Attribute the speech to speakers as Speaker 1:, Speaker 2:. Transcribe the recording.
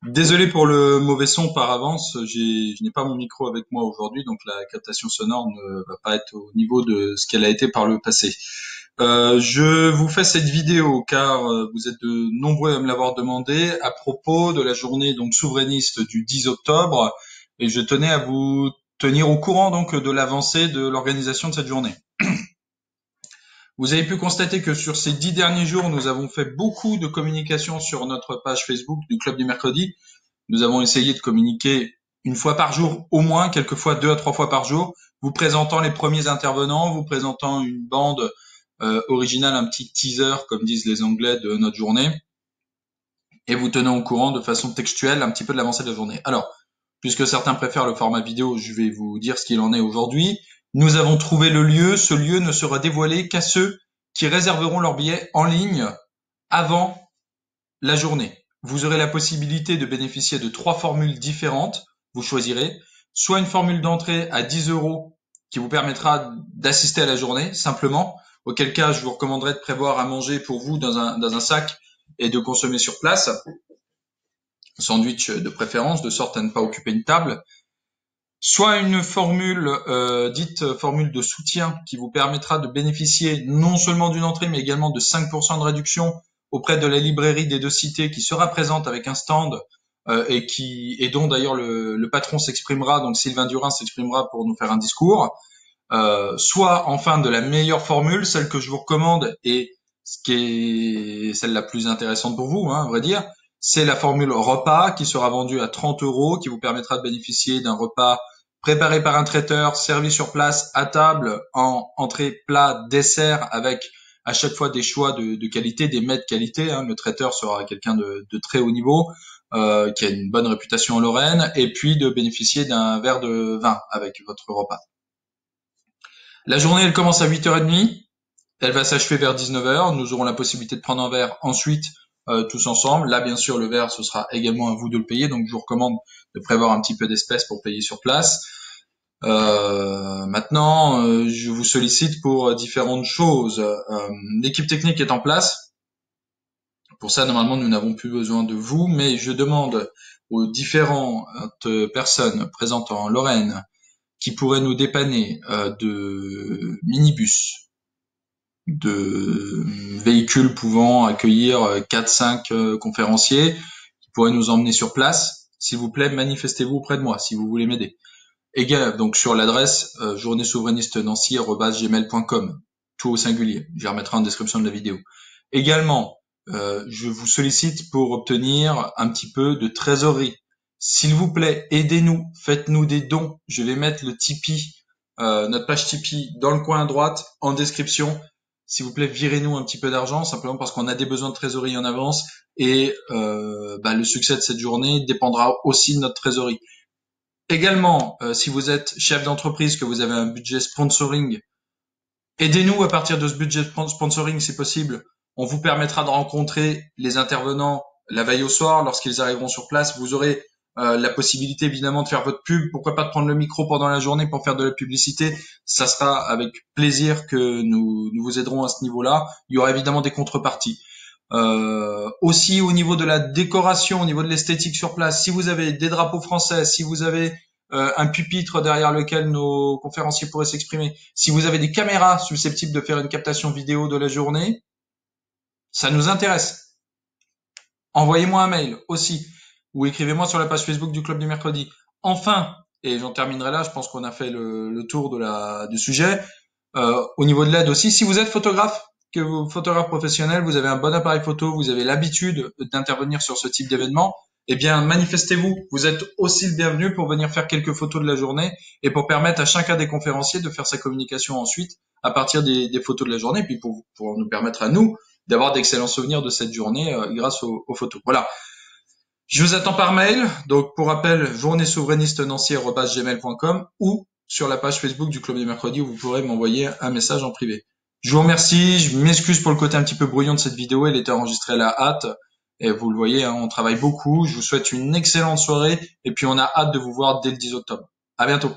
Speaker 1: Désolé pour le mauvais son par avance, je n'ai pas mon micro avec moi aujourd'hui, donc la captation sonore ne va pas être au niveau de ce qu'elle a été par le passé. Je vous fais cette vidéo car vous êtes de nombreux à me l'avoir demandé à propos de la journée donc souverainiste du 10 octobre et je tenais à vous tenir au courant donc de l'avancée de l'organisation de cette journée. Vous avez pu constater que sur ces 10 derniers jours, nous avons fait beaucoup de communication sur notre page Facebook du Club du Mercredi. Nous avons essayé de communiquer une fois par jour, au moins, quelquefois 2 à 3 fois par jour, vous présentant les premiers intervenants, vous présentant une bande originale, un petit teaser, comme disent les Anglais, de notre journée, et vous tenant au courant de façon textuelle un petit peu de l'avancée de la journée. Alors, puisque certains préfèrent le format vidéo, je vais vous dire ce qu'il en est aujourd'hui. Nous avons trouvé le lieu. Ce lieu ne sera dévoilé qu'à ceux qui réserveront leur billet en ligne avant la journée. Vous aurez la possibilité de bénéficier de 3 formules différentes. Vous choisirez soit une formule d'entrée à 10 € qui vous permettra d'assister à la journée simplement, auquel cas je vous recommanderais de prévoir à manger pour vous dans un sac et de consommer sur place, sandwich de préférence, de sorte à ne pas occuper une table. Soit une formule dite formule de soutien qui vous permettra de bénéficier non seulement d'une entrée mais également de 5% de réduction auprès de la librairie des deux cités qui sera présente avec un stand et dont d'ailleurs le patron s'exprimera, donc Sylvain Durin s'exprimera pour nous faire un discours. Soit enfin de la meilleure formule, celle que je vous recommande et ce qui est celle la plus intéressante pour vous, à vrai dire, c'est la formule repas qui sera vendue à 30 €, qui vous permettra de bénéficier d'un repas préparé par un traiteur, servi sur place à table en entrée, plat, dessert, avec à chaque fois des choix de qualité, des mets de qualité. Le traiteur sera quelqu'un de très haut niveau, qui a une bonne réputation en Lorraine, et puis de bénéficier d'un verre de vin avec votre repas. La journée, elle commence à 8h30. Elle va s'achever vers 19h. Nous aurons la possibilité de prendre un verre ensuite tous ensemble. Là, bien sûr, le verre, ce sera également à vous de le payer. Donc, je vous recommande de prévoir un petit peu d'espèces pour payer sur place. Maintenant, je vous sollicite pour différentes choses. L'équipe technique est en place. Pour ça, normalement, nous n'avons plus besoin de vous, mais je demande aux différentes personnes présentes en Lorraine qui pourraient nous dépanner de minibus, de véhicules pouvant accueillir 4-5 conférenciers, qui pourraient nous emmener sur place. S'il vous plaît, manifestez-vous auprès de moi si vous voulez m'aider. Donc sur l'adresse journée-souverainiste-nancy@gmail.com, tout au singulier. Je la remettrai en description de la vidéo. Également, je vous sollicite pour obtenir un petit peu de trésorerie. S'il vous plaît, aidez-nous, faites-nous des dons. Je vais mettre le Tipeee, notre page Tipeee dans le coin à droite, en description. S'il vous plaît, virez-nous un petit peu d'argent, simplement parce qu'on a des besoins de trésorerie en avance et le succès de cette journée dépendra aussi de notre trésorerie. Également, si vous êtes chef d'entreprise, que vous avez un budget sponsoring, aidez-nous à partir de ce budget sponsoring si possible. On vous permettra de rencontrer les intervenants la veille au soir lorsqu'ils arriveront sur place. Vous aurez la possibilité évidemment de faire votre pub. Pourquoi pas de prendre le micro pendant la journée pour faire de la publicité. Ça sera avec plaisir que nous vous aiderons à ce niveau-là. Il y aura évidemment des contreparties. Aussi au niveau de la décoration, au niveau de l'esthétique sur place, si vous avez des drapeaux français, si vous avez un pupitre derrière lequel nos conférenciers pourraient s'exprimer, si vous avez des caméras susceptibles de faire une captation vidéo de la journée, ça nous intéresse. Envoyez-moi un mail aussi, ou écrivez-moi sur la page Facebook du Club du Mercredi. Enfin, et j'en terminerai là, je pense qu'on a fait le tour du sujet, au niveau de l'aide aussi, si vous êtes photographe, que vous photographe professionnel, vous avez un bon appareil photo, vous avez l'habitude d'intervenir sur ce type d'événement, eh bien manifestez-vous. Vous êtes aussi le bienvenu pour venir faire quelques photos de la journée et pour permettre à chacun des conférenciers de faire sa communication ensuite à partir des photos de la journée, puis pour nous permettre à nous d'avoir d'excellents souvenirs de cette journée grâce aux photos. Voilà. Je vous attends par mail. Donc pour rappel, journée-souverainiste-nancy@gmail.com ou sur la page Facebook du Club du Mercredi où vous pourrez m'envoyer un message en privé. Je vous remercie, je m'excuse pour le côté un petit peu bruyant de cette vidéo, elle était enregistrée à la hâte, et vous le voyez, on travaille beaucoup, je vous souhaite une excellente soirée, et puis on a hâte de vous voir dès le 10 octobre. À bientôt.